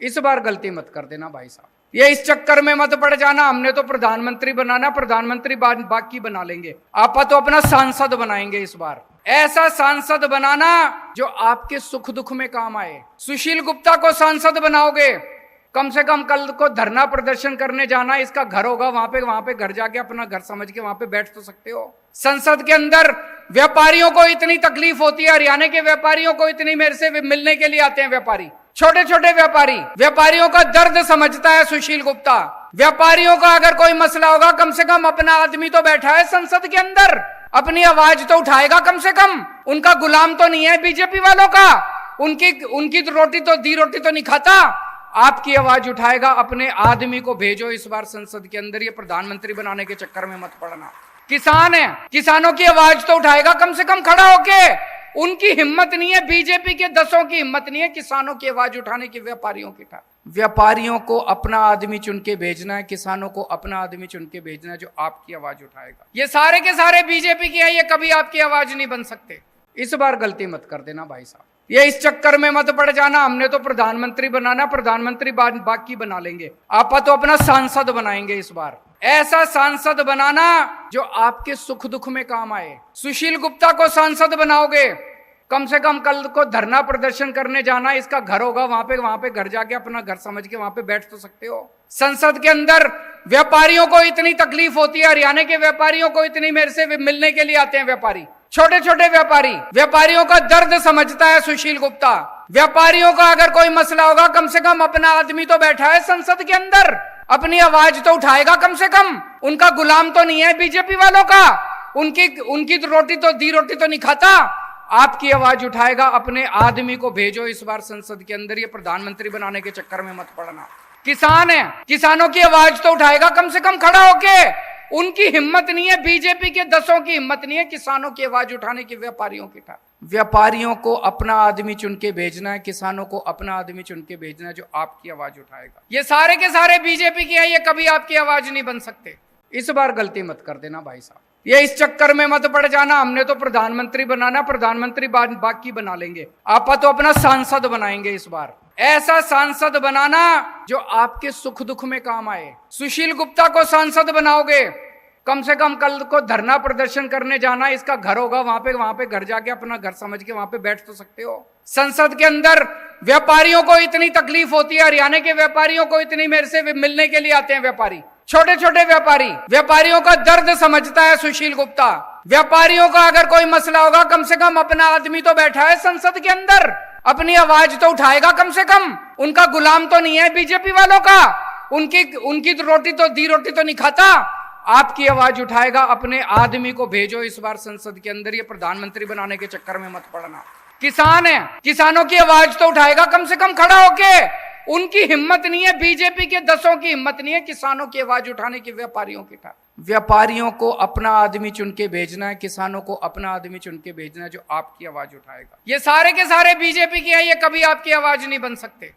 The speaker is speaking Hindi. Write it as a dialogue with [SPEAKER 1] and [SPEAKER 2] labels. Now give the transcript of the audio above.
[SPEAKER 1] इस बार गलती मत कर देना भाई साहब, ये इस चक्कर में मत पड़ जाना हमने तो प्रधानमंत्री बनाना, प्रधानमंत्री बाकी बना लेंगे, आपा तो अपना सांसद बनाएंगे इस बार। ऐसा सांसद बनाना जो आपके सुख दुख में काम आए। सुशील गुप्ता को सांसद बनाओगे, कम से कम कल को धरना प्रदर्शन करने जाना, इसका घर होगा वहां पे घर जाके अपना घर समझ के वहां पे बैठ तो सकते हो। संसद के अंदर व्यापारियों को इतनी तकलीफ होती है, हरियाणा के व्यापारियों को इतनी, मेरे से मिलने के लिए आते हैं व्यापारी, छोटे छोटे व्यापारी, व्यापारियों का दर्द समझता है सुशील गुप्ता। व्यापारियों का अगर कोई मसला होगा, कम से कम अपना आदमी तो बैठा है संसद के अंदर, अपनी आवाज तो उठाएगा कम से कम, उनका गुलाम तो नहीं है बीजेपी वालों का, उनकी तो रोटी तो नहीं खाता, आपकी आवाज उठाएगा। अपने आदमी को भेजो इस बार संसद के अंदर, ये प्रधानमंत्री बनाने के चक्कर में मत पड़ना। किसान है, किसानों की आवाज तो उठाएगा कम से कम खड़ा होके, उनकी हिम्मत नहीं है, बीजेपी के 10 की हिम्मत नहीं है किसानों की आवाज उठाने की, व्यापारियों की। व्यापारियों को अपना आदमी चुन के भेजना है, किसानों को अपना आदमी चुन के भेजना है जो आपकी आवाज उठाएगा। ये सारे के सारे बीजेपी के हैं, ये कभी आपकी आवाज नहीं बन सकते। इस बार गलती मत कर देना भाई साहब, ये इस चक्कर में मत पड़ जाना हमने तो प्रधानमंत्री बनाना, प्रधानमंत्री बाकी बना लेंगे, आपा तो अपना सांसद बनाएंगे इस बार। ऐसा सांसद बनाना जो आपके सुख दुख में काम आए। सुशील गुप्ता को सांसद बनाओगे, कम से कम कल को धरना प्रदर्शन करने जाना, इसका घर होगा वहां पे घर जाके अपना घर समझ के वहां पे बैठ तो सकते हो। संसद के अंदर व्यापारियों को इतनी तकलीफ होती है, हरियाणा के व्यापारियों को इतनी, मेरे से मिलने के लिए आते हैं व्यापारी, छोटे छोटे व्यापारी, व्यापारियों का दर्द समझता है सुशील गुप्ता। व्यापारियों का अगर कोई मसला होगा, कम से कम अपना आदमी तो बैठा है संसद के अंदर, अपनी आवाज तो उठाएगा कम से कम, उनका गुलाम तो नहीं है बीजेपी वालों का, उनकी तो रोटी तो नहीं खाता, आपकी आवाज उठाएगा। अपने आदमी को भेजो इस बार संसद के अंदर, ये प्रधानमंत्री बनाने के चक्कर में मत पड़ना। किसान है, किसानों की आवाज तो उठाएगा कम से कम खड़ा होके, उनकी हिम्मत नहीं है, बीजेपी के 10 की हिम्मत नहीं है किसानों की आवाज उठाने की, व्यापारियों की। व्यापारियों को अपना आदमी चुन के भेजना है, किसानों को अपना आदमी चुन के भेजना है जो आपकी आवाज उठाएगा। ये सारे के सारे बीजेपी के हैं, ये कभी आपकी आवाज नहीं बन सकते। इस बार गलती मत कर देना भाई साहब, ये इस चक्कर में मत पड़ जाना हमने तो प्रधानमंत्री बनाना, प्रधानमंत्री बाकी बना लेंगे, आपा तो अपना सांसद बनाएंगे इस बार। ऐसा सांसद बनाना जो आपके सुख दुख में काम आए। सुशील गुप्ता को सांसद बनाओगे, कम से कम कल को धरना प्रदर्शन करने जाना, इसका घर होगा वहां पे घर जाके अपना घर समझ के वहां पे बैठ तो सकते हो। संसद के अंदर व्यापारियों को इतनी तकलीफ होती है, हरियाणा के व्यापारियों को इतनी, मेरे से मिलने के लिए आते हैं व्यापारी, छोटे छोटे व्यापारी, व्यापारियों का दर्द समझता है सुशील गुप्ता। व्यापारियों का अगर कोई मसला होगा, कम से कम अपना आदमी तो बैठा है संसद के अंदर, अपनी आवाज तो उठाएगा कम से कम, उनका गुलाम तो नहीं है बीजेपी वालों का, उनकी तो रोटी तो नहीं खाता, आपकी आवाज उठाएगा। अपने आदमी को भेजो इस बार संसद के अंदर, ये प्रधानमंत्री बनाने के चक्कर में मत पड़ना। किसान है, किसानों की आवाज तो उठाएगा कम से कम खड़ा होके, उनकी हिम्मत नहीं है, बीजेपी के 10 की हिम्मत नहीं है किसानों की आवाज उठाने की, व्यापारियों की। व्यापारियों को अपना आदमी चुन के भेजना है, किसानों को अपना आदमी चुन के भेजना है जो आपकी आवाज उठाएगा। ये सारे के सारे बीजेपी के हैं, ये कभी आपकी आवाज नहीं बन सकते।